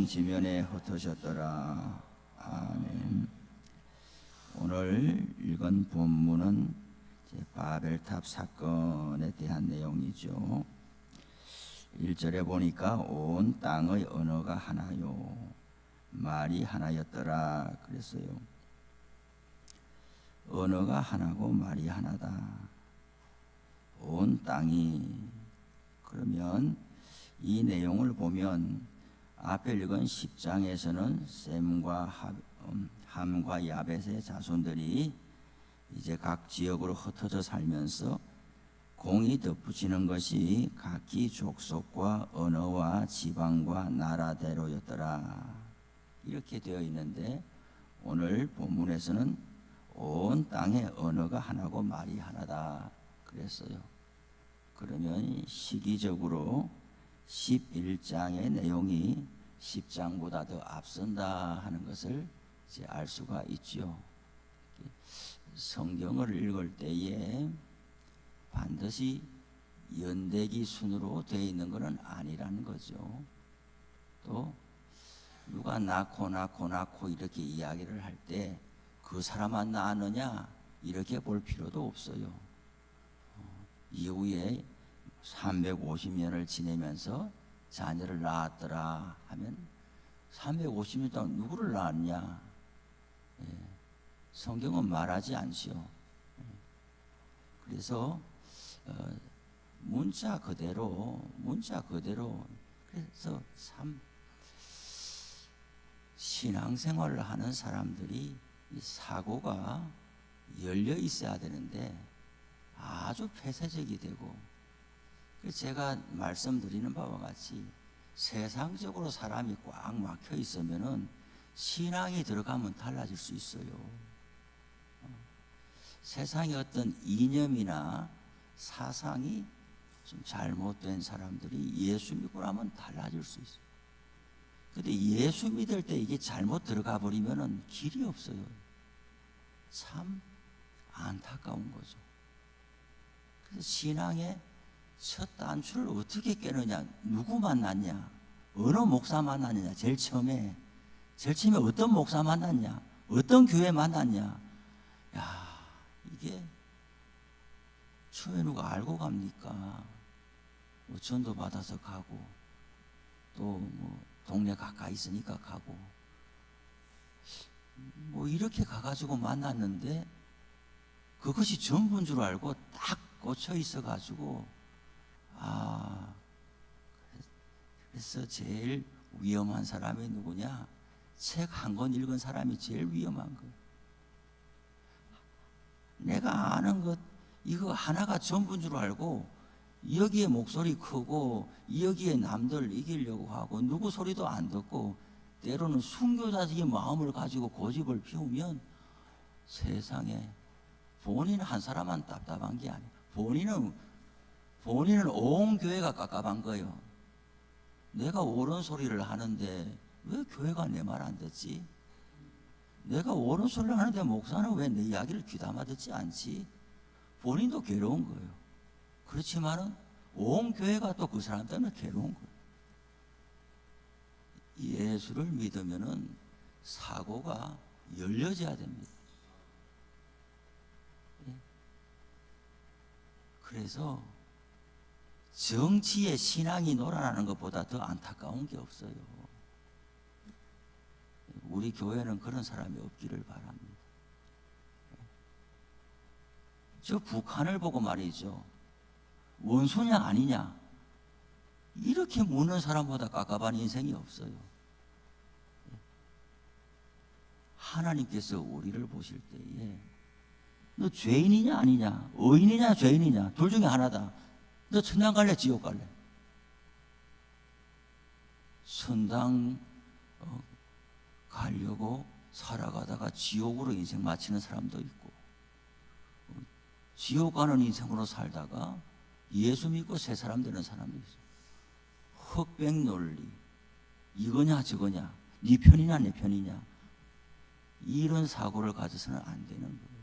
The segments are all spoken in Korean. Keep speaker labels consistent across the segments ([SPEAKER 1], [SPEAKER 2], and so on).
[SPEAKER 1] 지면에 흩어졌더라. 아멘. 오늘 읽은 본문은 바벨탑 사건에 대한 내용이죠. 1절에 보니까 온 땅의 언어가 하나요, 말이 하나였더라 그랬어요. 언어가 하나고 말이 하나다. 온 땅이. 그러면 이 내용을 보면 앞에 읽은 10장에서는 셈과 함과 야벳의 자손들이 이제 각 지역으로 흩어져 살면서 공이 덧붙이는 것이 각기 족속과 언어와 지방과 나라대로였더라 이렇게 되어 있는데, 오늘 본문에서는 온 땅의 언어가 하나고 말이 하나다 그랬어요. 그러면 시기적으로 11장의 내용이 10장보다 더 앞선다 하는 것을 이제 알 수가 있죠. 성경을 읽을 때에 반드시 연대기 순으로 되어 있는 것은 아니라는 거죠. 또 누가 낳고 이렇게 이야기를 할 때 그 사람만 낳았느냐 이렇게 볼 필요도 없어요. 이후에 350년을 지내면서 자녀를 낳았더라 하면 350년 동안 누구를 낳았냐? 성경은 말하지 않지요. 그래서 문자 그대로 그래서 참 신앙생활을 하는 사람들이 이 사고가 열려 있어야 되는데 아주 폐쇄적이 되고, 제가 말씀드리는 바와 같이 세상적으로 사람이 꽉 막혀 있으면은 신앙이 들어가면 달라질 수 있어요. 세상의 어떤 이념이나 사상이 좀 잘못된 사람들이 예수 믿고 나면 달라질 수 있어요. 근데 예수 믿을 때 이게 잘못 들어가 버리면은 길이 없어요. 참 안타까운 거죠. 그래서 신앙의 첫 단추를 어떻게 깨느냐? 누구 만났냐? 어느 목사 만났냐? 제일 처음에 어떤 목사 만났냐? 어떤 교회 만났냐? 야, 이게 처음에 누가 알고 갑니까? 뭐 전도 받아서 가고, 또 뭐 동네 가까이 있으니까 가고, 뭐 이렇게 가가지고 만났는데 그것이 전부인 줄 알고 딱 꽂혀 있어가지고, 그래서 제일 위험한 사람이 누구냐? 책 한 권 읽은 사람이 제일 위험한 거예요. 내가 아는 것 이거 하나가 전부인 줄 알고 여기에 목소리 크고 여기에 남들 이기려고 하고 누구 소리도 안 듣고 때로는 순교자적인 마음을 가지고 고집을 피우면 세상에 본인 한 사람만 답답한 게 아니에요. 본인은 온 교회가 깝깝한 거예요. 내가 옳은 소리를 하는데 왜 교회가 내 말 안 듣지? 내가 옳은 소리를 하는데 목사는 왜 내 이야기를 귀담아 듣지 않지? 본인도 괴로운 거예요. 그렇지만은 온 교회가 또 그 사람 때문에 괴로운 거예요. 예수를 믿으면은 사고가 열려져야 됩니다. 그래서 정치에 신앙이 놀아나는 것보다 더 안타까운 게 없어요. 우리 교회는 그런 사람이 없기를 바랍니다. 저 북한을 보고 말이죠. 원수냐 아니냐 이렇게 묻는 사람보다 깝깝한 인생이 없어요. 하나님께서 우리를 보실 때에 너 죄인이냐 아니냐, 의인이냐 죄인이냐 둘 중에 하나다. 너 천당 갈래 지옥 갈래? 천당 가려고 살아가다가 지옥으로 인생 마치는 사람도 있고, 지옥 가는 인생으로 살다가 예수 믿고 새 사람 되는 사람도 있어요. 흑백 논리, 이거냐 저거냐, 네 편이냐 내 편이냐, 이런 사고를 가져서는 안 되는 거예요.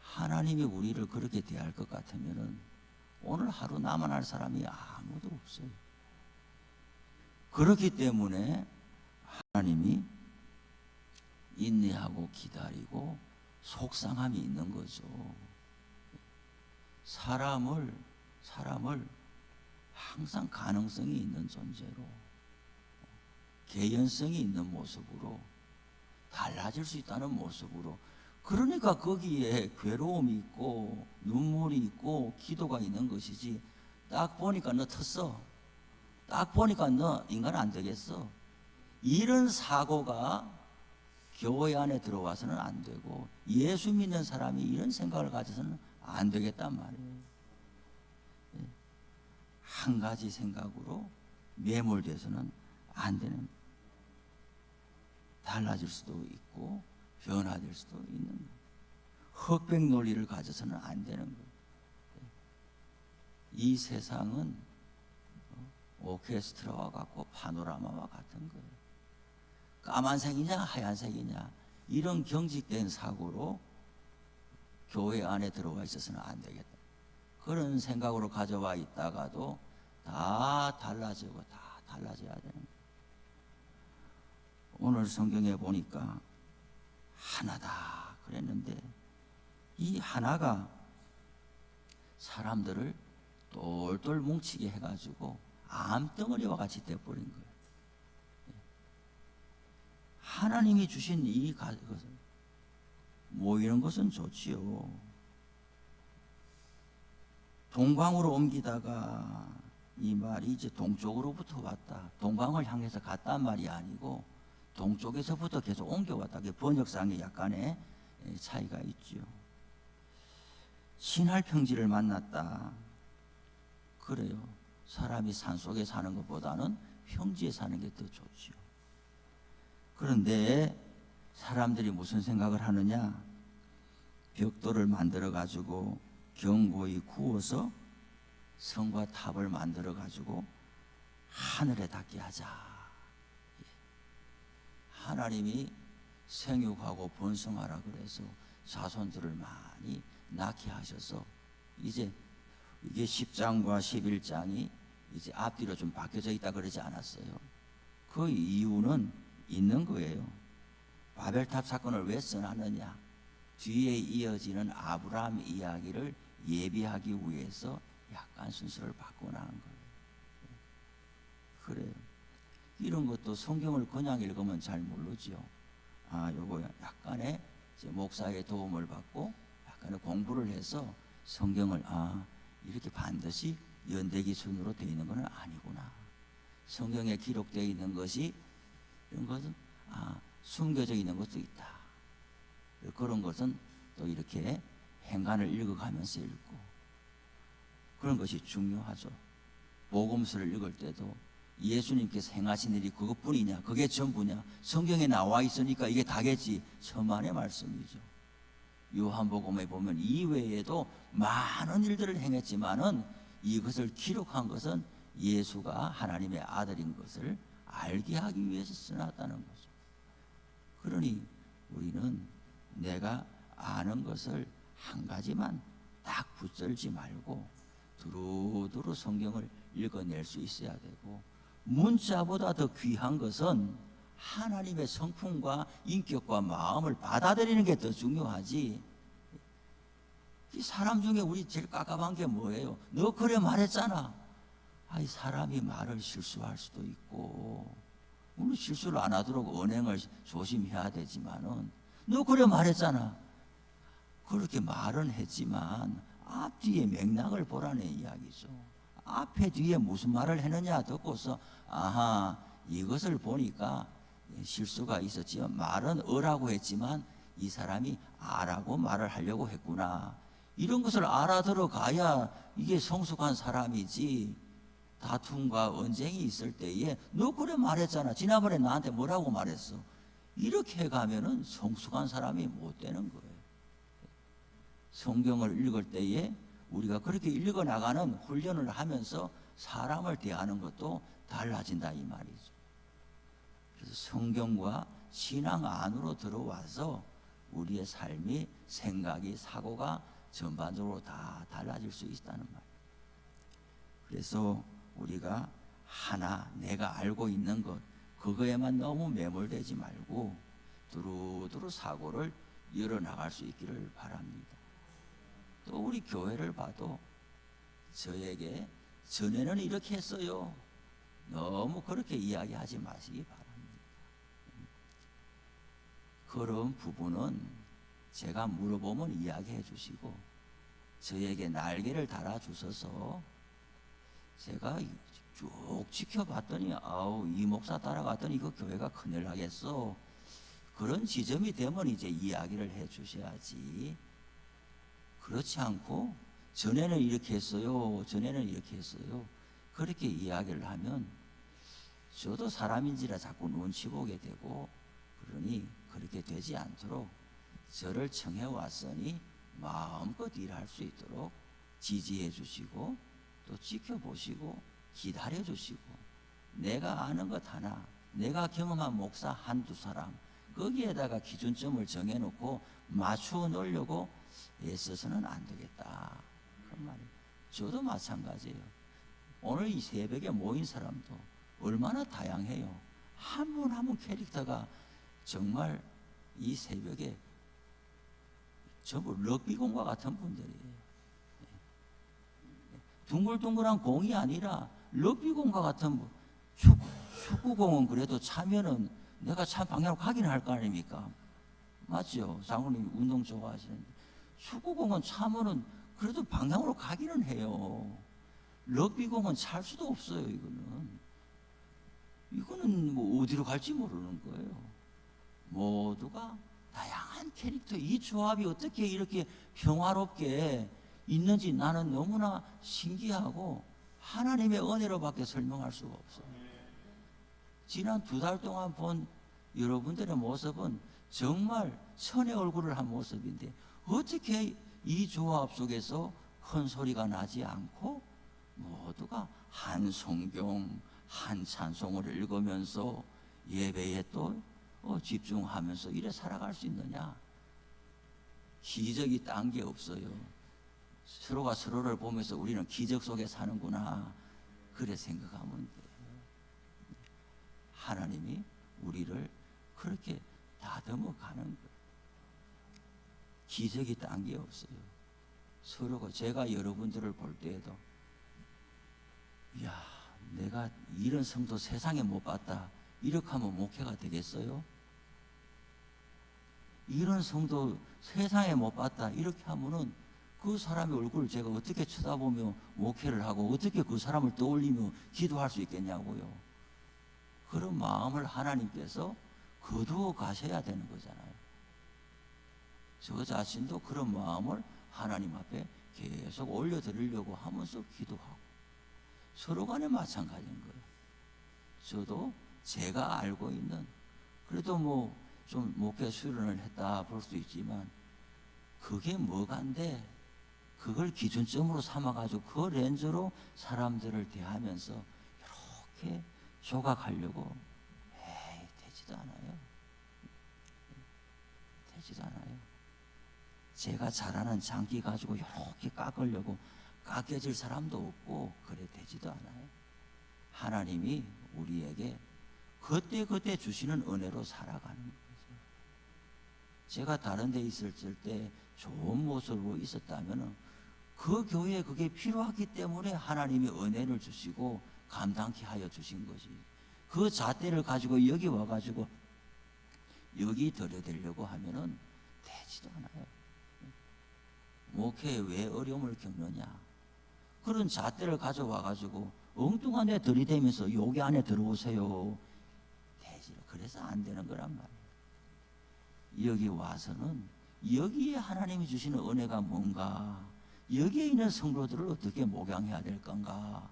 [SPEAKER 1] 하나님이 우리를 그렇게 대할 것 같으면은 오늘 하루 남아날 사람이 아무도 없어요. 그렇기 때문에 하나님이 인내하고 기다리고 속상함이 있는 거죠. 사람을 항상 가능성이 있는 존재로, 개연성이 있는 모습으로, 달라질 수 있다는 모습으로, 그러니까 거기에 괴로움이 있고 눈물이 있고 기도가 있는 것이지, 딱 보니까 너 텄어, 딱 보니까 너 인간 안 되겠어, 이런 사고가 교회 안에 들어와서는 안 되고, 예수 믿는 사람이 이런 생각을 가져서는 안 되겠단 말이에요. 한 가지 생각으로 매몰돼서는 안 되는 거예요. 달라질 수도 있고 변화될 수도 있는 거예요. 흑백 논리를 가져서는 안 되는 거예요. 이 세상은 오케스트라와 같고 파노라마와 같은 거예요. 까만색이냐 하얀색이냐 이런 경직된 사고로 교회 안에 들어와 있어서는 안 되겠다, 그런 생각으로 가져와 있다가도 다 달라지고 다 달라져야 되는 거예요. 오늘 성경에 보니까 하나다 그랬는데, 이 하나가 사람들을 똘똘 뭉치게 해가지고 암덩어리와 같이 돼버린 거예요. 하나님이 주신 이 것을 모이는 것은 좋지요. 동광으로 옮기다가 이 말이 이제 동쪽으로부터 왔다, 동광을 향해서 갔단 말이 아니고 동쪽에서부터 계속 옮겨왔다. 번역상에 약간의 차이가 있죠. 신할평지를 만났다. 그래요. 사람이 산속에 사는 것보다는 평지에 사는 게 더 좋죠. 그런데 사람들이 무슨 생각을 하느냐, 벽돌을 만들어 가지고 견고히 구워서 성과 탑을 만들어 가지고 하늘에 닿게 하자. 하나님이 생육하고 번성하라 그래서 자손들을 많이 낳게 하셔서 이제 이게 10장과 11장이 이제 앞뒤로 좀 바뀌어져 있다 그러지 않았어요? 그 이유는 있는 거예요. 바벨탑 사건을 왜 써놨느냐, 뒤에 이어지는 아브라함 이야기를 예비하기 위해서 약간 순서를 바꿔나는 거예요. 그래요. 이런 것도 성경을 그냥 읽으면 잘 모르지요. 요거 약간의 목사의 도움을 받고 약간의 공부를 해서 성경을 이렇게 반드시 연대기 순으로 되어 있는 것은 아니구나, 성경에 기록되어 있는 것이 이런 것은 숨겨져 있는 것도 있다, 그런 것은 또 이렇게 행간을 읽어가면서 읽고, 그런 것이 중요하죠. 복음서를 읽을 때도 예수님께서 행하신 일이 그것뿐이냐, 그게 전부냐, 성경에 나와 있으니까 이게 다겠지, 천만의 말씀이죠. 요한복음에 보면 이외에도 많은 일들을 행했지만은 이것을 기록한 것은 예수가 하나님의 아들인 것을 알게 하기 위해서 써놨다는 거죠. 그러니 우리는 내가 아는 것을 한 가지만 딱 붙들지 말고 두루두루 성경을 읽어낼 수 있어야 되고, 문자보다 더 귀한 것은 하나님의 성품과 인격과 마음을 받아들이는 게 더 중요하지. 이 사람 중에 우리 제일 깝깝한 게 뭐예요? 너 그래 말했잖아. 사람이 말을 실수할 수도 있고, 우리 실수를 안 하도록 언행을 조심해야 되지만은, 너 그래 말했잖아. 그렇게 말은 했지만 앞뒤에 맥락을 보라는 이야기죠. 앞에 뒤에 무슨 말을 했느냐 듣고서 이것을 보니까 실수가 있었지만 말은 어라고 했지만 이 사람이 아라고 말을 하려고 했구나, 이런 것을 알아들어 가야 이게 성숙한 사람이지. 다툼과 언쟁이 있을 때에 너 그래 말했잖아, 지난번에 나한테 뭐라고 말했어, 이렇게 해가면은 성숙한 사람이 못 되는 거예요. 성경을 읽을 때에 우리가 그렇게 읽어나가는 훈련을 하면서 사람을 대하는 것도 달라진다 이 말이죠. 그래서 성경과 신앙 안으로 들어와서 우리의 삶이, 생각이, 사고가 전반적으로 다 달라질 수 있다는 말이에요. 그래서 우리가 하나 내가 알고 있는 것 그거에만 너무 매몰되지 말고 두루두루 사고를 열어나갈 수 있기를 바랍니다. 또 우리 교회를 봐도 저에게 전에는 이렇게 했어요, 너무 그렇게 이야기하지 마시기 바랍니다. 그런 부분은 제가 물어보면 이야기해 주시고 저에게 날개를 달아주셔서 제가 쭉 지켜봤더니 아우 이 목사 따라갔더니 그 교회가 큰일 나겠어, 그런 지점이 되면 이제 이야기를 해 주셔야지. 그렇지 않고 전에는 이렇게 했어요, 전에는 이렇게 했어요, 그렇게 이야기를 하면 저도 사람인지라 자꾸 눈치 보게 되고, 그러니 그렇게 되지 않도록 저를 청해 왔으니 마음껏 일할 수 있도록 지지해 주시고 또 지켜보시고 기다려 주시고, 내가 아는 것 하나, 내가 경험한 목사 한두 사람 거기에다가 기준점을 정해놓고 맞추어 놓으려고 애써서는 안 되겠다, 그런 말이에요. 저도 마찬가지예요. 오늘 이 새벽에 모인 사람도 얼마나 다양해요. 한 분 한 분 캐릭터가 정말 이 새벽에 전부 럭비공과 같은 분들이에요. 둥글둥글한 공이 아니라 럭비공과 같은 분. 축구공은 그래도 차면은 내가 차 방향으로 가기는 할 거 아닙니까? 맞죠? 장로님 운동 좋아하시는데 축구공은 차면은 그래도 방향으로 가기는 해요. 럭비공은 찰 수도 없어요. 이거는 뭐 어디로 갈지 모르는 거예요. 모두가 다양한 캐릭터, 이 조합이 어떻게 이렇게 평화롭게 있는지 나는 너무나 신기하고 하나님의 은혜로밖에 설명할 수가 없어요. 지난 2달 동안 본 여러분들의 모습은 정말 천의 얼굴을 한 모습인데 어떻게 이 조합 속에서 큰 소리가 나지 않고 모두가 한 성경, 한 찬송을 읽으면서 예배에 또 집중하면서 이래 살아갈 수 있느냐? 기적이 딴 게 없어요. 서로가 서로를 보면서 우리는 기적 속에 사는구나, 그래 생각하면 돼요. 하나님이 우리를 그렇게 다듬어 가는 거예요. 기적이 딴 게 없어요. 서로가, 제가 여러분들을 볼 때에도 야, 내가 이런 성도 세상에 못 봤다, 이렇게 하면 목회가 되겠어요? 이런 성도 세상에 못 봤다, 이렇게 하면은 그 사람의 얼굴을 제가 어떻게 쳐다보며 목회를 하고 어떻게 그 사람을 떠올리며 기도할 수 있겠냐고요. 그런 마음을 하나님께서 거두어 가셔야 되는 거잖아요. 저 자신도 그런 마음을 하나님 앞에 계속 올려드리려고 하면서 기도하고, 서로 간에 마찬가지인 거예요. 저도 제가 알고 있는, 그래도 뭐 좀 목회 수련을 했다 볼 수 있지만 그게 뭐간데 그걸 기준점으로 삼아가지고 그 렌즈로 사람들을 대하면서 이렇게 조각하려고 되지도 않아요. 되지도 않아요. 제가 잘하는 장기 가지고 이렇게 깎으려고 깎여질 사람도 없고 그래 되지도 않아요. 하나님이 우리에게 그때그때 주시는 은혜로 살아가는 거죠. 제가 다른 데 있을 때 좋은 모습으로 있었다면 그 교회에 그게 필요하기 때문에 하나님이 은혜를 주시고 감당케 하여 주신 것이, 그 잣대를 가지고 여기 와가지고 여기 들여대려고 하면은 되지도 않아요. 목회에 왜 어려움을 겪느냐? 그런 잣대를 가져와가지고 엉뚱한 데 들이대면서 여기 안에 들어오세요, 되지. 그래서 안 되는 거란 말이에요. 여기 와서는 여기에 하나님이 주시는 은혜가 뭔가, 여기에 있는 성도들을 어떻게 목양해야 될 건가,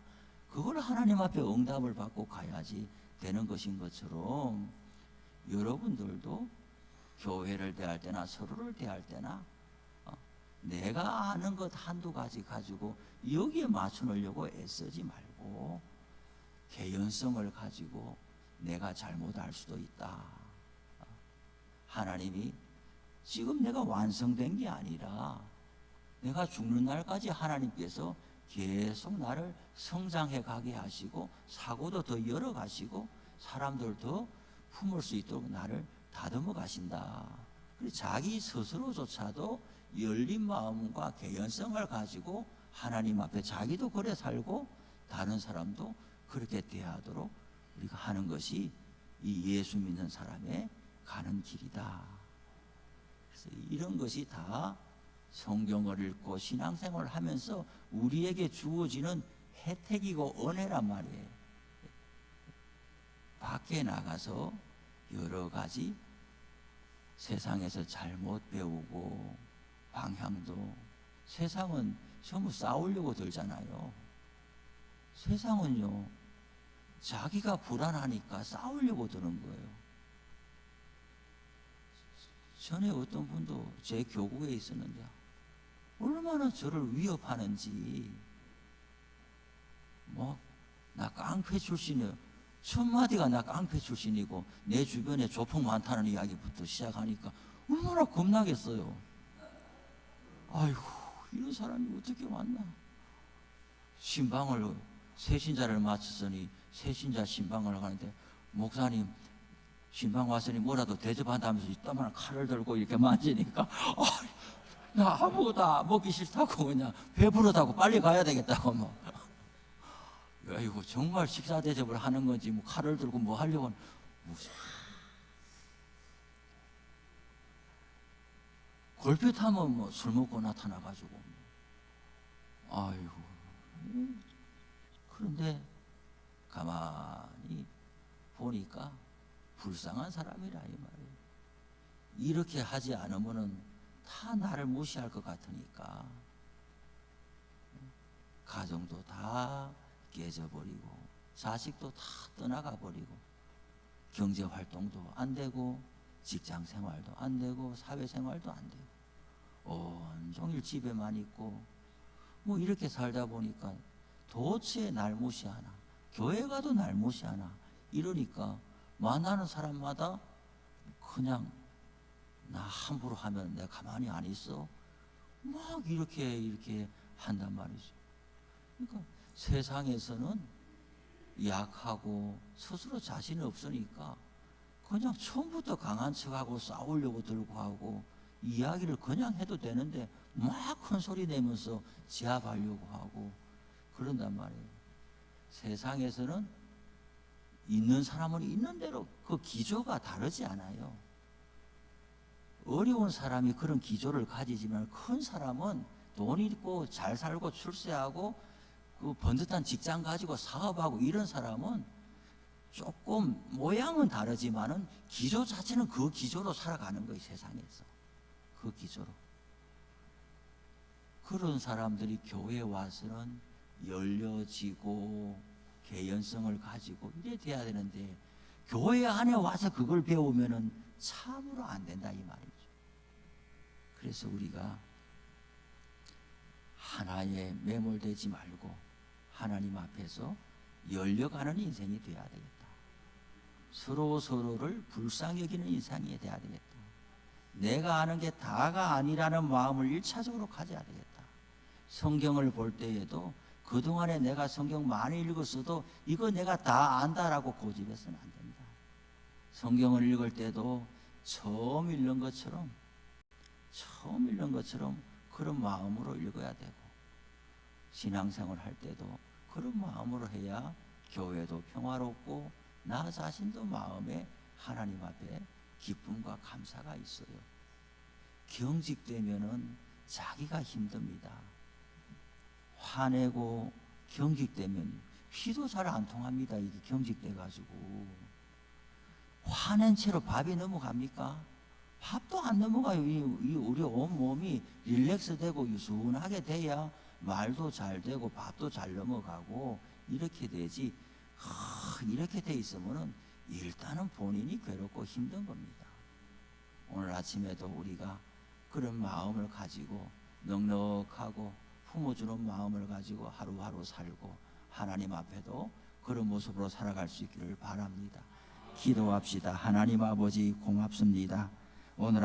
[SPEAKER 1] 그걸 하나님 앞에 응답을 받고 가야지 되는 것인 것처럼 여러분들도 교회를 대할 때나 서로를 대할 때나 내가 아는 것 한두 가지 가지고 여기에 맞춰놓으려고 애쓰지 말고 개연성을 가지고 내가 잘못할 수도 있다. 하나님이 지금 내가 완성된 게 아니라 내가 죽는 날까지 하나님께서 계속 나를 성장해 가게 하시고 사고도 더 열어 가시고 사람들 더 품을 수 있도록 나를 다듬어 가신다. 자기 스스로조차도 열린 마음과 개연성을 가지고 하나님 앞에 자기도 그래 살고 다른 사람도 그렇게 대하도록 우리가 하는 것이 이 예수 믿는 사람의 가는 길이다. 그래서 이런 것이 다 성경을 읽고 신앙생활을 하면서 우리에게 주어지는 혜택이고 은혜란 말이에요. 밖에 나가서 여러 가지 세상에서 잘못 배우고 방향도, 세상은 전부 싸우려고 들잖아요. 세상은요, 자기가 불안하니까 싸우려고 드는 거예요. 전에 어떤 분도 제 교국에 있었는데 얼마나 저를 위협하는지, 나 깡패 출신이에요. 첫 마디가 나 깡패 출신이고 내 주변에 조폭 많다는 이야기부터 시작하니까 얼마나 겁나겠어요. 아이고, 이런 사람이 어떻게 왔나. 신방을 새신자를 마쳤으니 새신자 신방을 가는데 목사님 신방 왔으니 뭐라도 대접한다면서 이따만한 칼을 들고 이렇게 만지니까 나 아무것도 먹기 싫다고, 그냥 배부르다고 빨리 가야 되겠다고 아이고, 정말 식사 대접을 하는 건지 칼을 들고 뭐 하려고 골프타면 술 먹고 나타나가지고 아이고. 그런데 가만히 보니까 불쌍한 사람이라 이 말이에요. 이렇게 하지 않으면은 다 나를 무시할 것 같으니까 가정도 다 깨져버리고 자식도 다 떠나가 버리고 경제활동도 안 되고 직장생활도 안 되고 사회생활도 안 되고 온종일 집에만 있고 이렇게 살다 보니까 도대체 날 무시하나, 교회 가도 날 무시하나, 이러니까 만나는 사람마다 그냥 나 함부로 하면 내가 가만히 안 있어 막 이렇게 한단 말이죠. 그러니까 세상에서는 약하고 스스로 자신이 없으니까 그냥 처음부터 강한 척하고 싸우려고 들고 하고 이야기를 그냥 해도 되는데 막 큰 소리 내면서 제압하려고 하고 그런단 말이에요. 세상에서는 있는 사람은 있는 대로 그 기조가 다르지 않아요. 어려운 사람이 그런 기조를 가지지만 큰 사람은 돈 있고 잘 살고 출세하고 그 번듯한 직장 가지고 사업하고 이런 사람은 조금 모양은 다르지만은 기조 자체는 그 기조로 살아가는 거예요. 세상에서 그 기조로. 그런 사람들이 교회에 와서는 열려지고 개연성을 가지고 이래 돼야 되는데 교회 안에 와서 그걸 배우면은 참으로 안 된다 이 말이죠. 그래서 우리가 하나에 매몰되지 말고 하나님 앞에서 열려가는 인생이 돼야 되겠다. 서로를 불쌍히 여기는 인생이 돼야 되겠다. 내가 아는 게 다가 아니라는 마음을 1차적으로 가져야 되겠다. 성경을 볼 때에도 그동안에 내가 성경 많이 읽었어도 이거 내가 다 안다라고 고집해서는 안 된다. 성경을 읽을 때도 처음 읽는 것처럼 그런 마음으로 읽어야 되고 신앙생활 할 때도 그런 마음으로 해야 교회도 평화롭고 나 자신도 마음에 하나님 앞에 기쁨과 감사가 있어요. 경직되면은 자기가 힘듭니다. 화내고 경직되면 피도 잘 안 통합니다. 이게 경직돼 가지고 화낸 채로 밥이 넘어갑니까? 밥도 안 넘어가요. 우리 온 몸이 릴렉스되고 유순하게 돼야 말도 잘 되고 밥도 잘 넘어가고 이렇게 되지. 이렇게 돼 있으면은 일단은 본인이 괴롭고 힘든 겁니다. 오늘 아침에도 우리가 그런 마음을 가지고 넉넉하고 품어주는 마음을 가지고 하루하루 살고 하나님 앞에도 그런 모습으로 살아갈 수 있기를 바랍니다. 기도합시다. 하나님 아버지 고맙습니다. 오늘